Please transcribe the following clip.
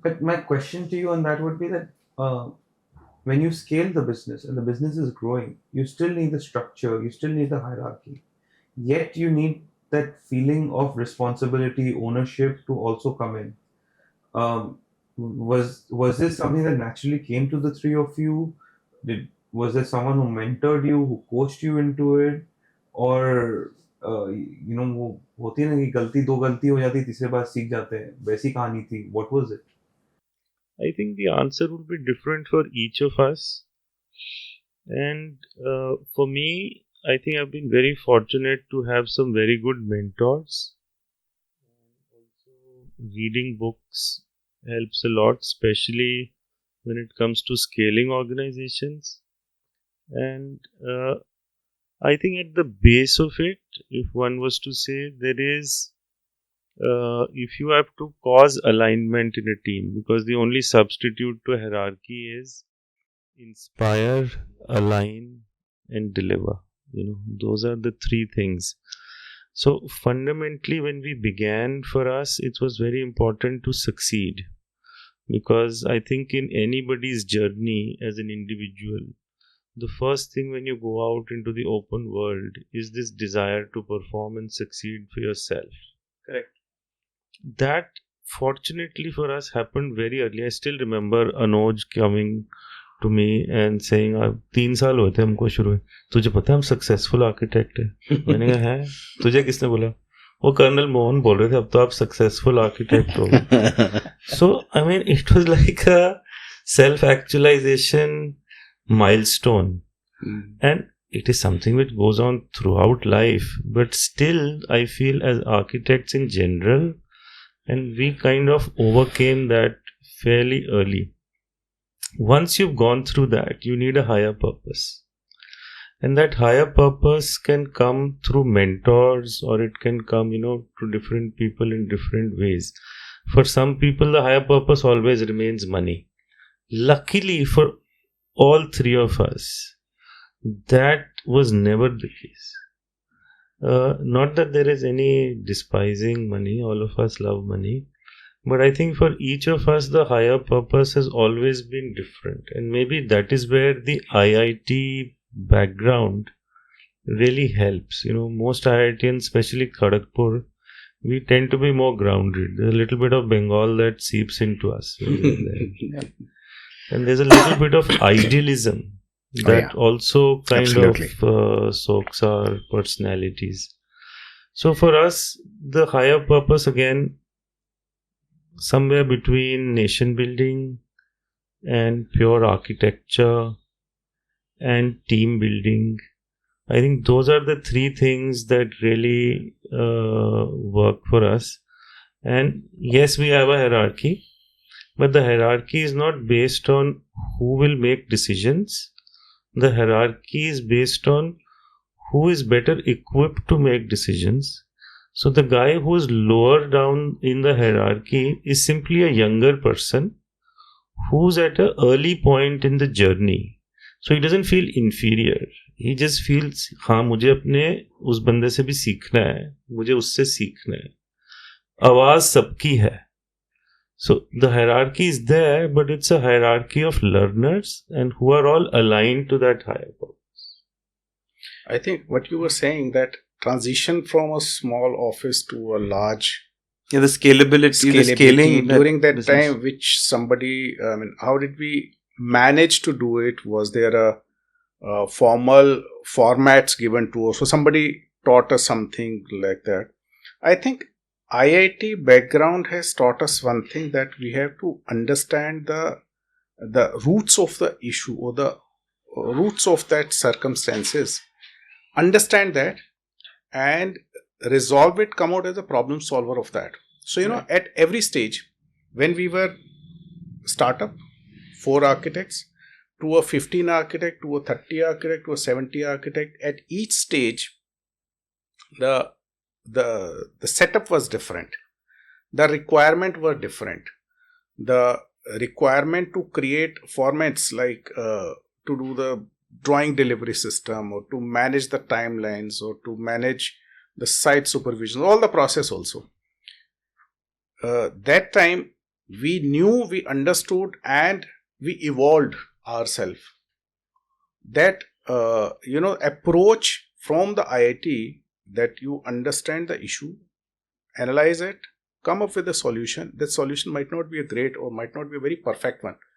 But my question to you on that would be that when you scale the business and the business is growing, you still need the structure, you still need the hierarchy. Yet you need that feeling of responsibility, ownership to also come in. Was this something that naturally came to the three of you? Was there someone who mentored you, who coached you into it, or वो होती है ना कि गलती दो गलती हो जाती है तीसरे बार सीख जाते हैं वैसी कहानी थी. What was it? I think the answer would be different for each of us. And for me, I think I've been very fortunate to have some very good mentors. Also, reading books helps a lot, especially when it comes to scaling organizations. And I think at the base of it, if one was to say, there is, if you have to cause alignment in a team, because the only substitute to hierarchy is inspire, align, and deliver. Those are the three things. So fundamentally, when we began, for us, it was very important to succeed, because I think in anybody's journey as an individual, the first thing when you go out into the open world is this desire to perform and succeed for yourself. Correct. That fortunately for us happened very early. I still remember Anoj coming to me and saying, 3 साल हुए थे हमको शुरू में, तुझे पता है हम सक्सेसफुल आर्किटेक्ट है? मैंने कहा है, तुझे किसने बोला? वो कर्नल मोहन बोल रहे थे, अब तो आप सक्सेसफुल आर्किटेक्ट हो. So I mean, it was like a self-actualization milestone. And it is something which goes on throughout life, but still I feel as architects in general, and we kind of overcame that fairly early. Once you've gone through that, you need a higher purpose, and that higher purpose can come through mentors, or it can come to different people in different ways. For some people, the higher purpose always remains money. Luckily for all three of us, that was never the case. Not that there is any despising money, all of us love money, but I think for each of us, the higher purpose has always been different. And maybe that is where the IIT background really helps. Most IITians, especially Kharagpur, we tend to be more grounded. There's a little bit of Bengal that seeps into us. And there's a little bit of idealism that also kind of soaks our personalities. So for us, the higher purpose, again, somewhere between nation building and pure architecture and team building, I think those are the three things that really work for us. And yes, we have a hierarchy, but the hierarchy is not based on who will make decisions. The hierarchy is based on who is better equipped to make decisions. So the guy who is lower down in the hierarchy is simply a younger person who's at an early point in the journey. So he doesn't feel inferior. He just feels, हाँ मुझे अपने उस बंदे से भी सीखना है, मुझे उससे सीखना है. आवाज सबकी है. So the hierarchy is there, but it's a hierarchy of learners and who are all aligned to that higher purpose. I think what you were saying, that transition from a small office to a large, the scalability, the scaling during that business time, which somebody, how did we manage to do it? Was there a formal formats given to us? So somebody taught us something like that. I think IIT background has taught us one thing, that we have to understand the roots of the issue, or the roots of that circumstances, understand that and resolve it, come out as a problem solver of that. So at every stage, when we were startup, 4 architects to a 15 architect, to a 30 architect, to a 70 architect, at each stage the setup was different, the requirement were different. The requirement to create formats like to do the drawing delivery system, or to manage the timelines, or to manage the site supervision, all the process also. That time we knew, we understood, and we evolved ourselves. That approach from the IIT, that you understand the issue, analyze it, come up with a solution. That solution might not be a great or might not be a very perfect one,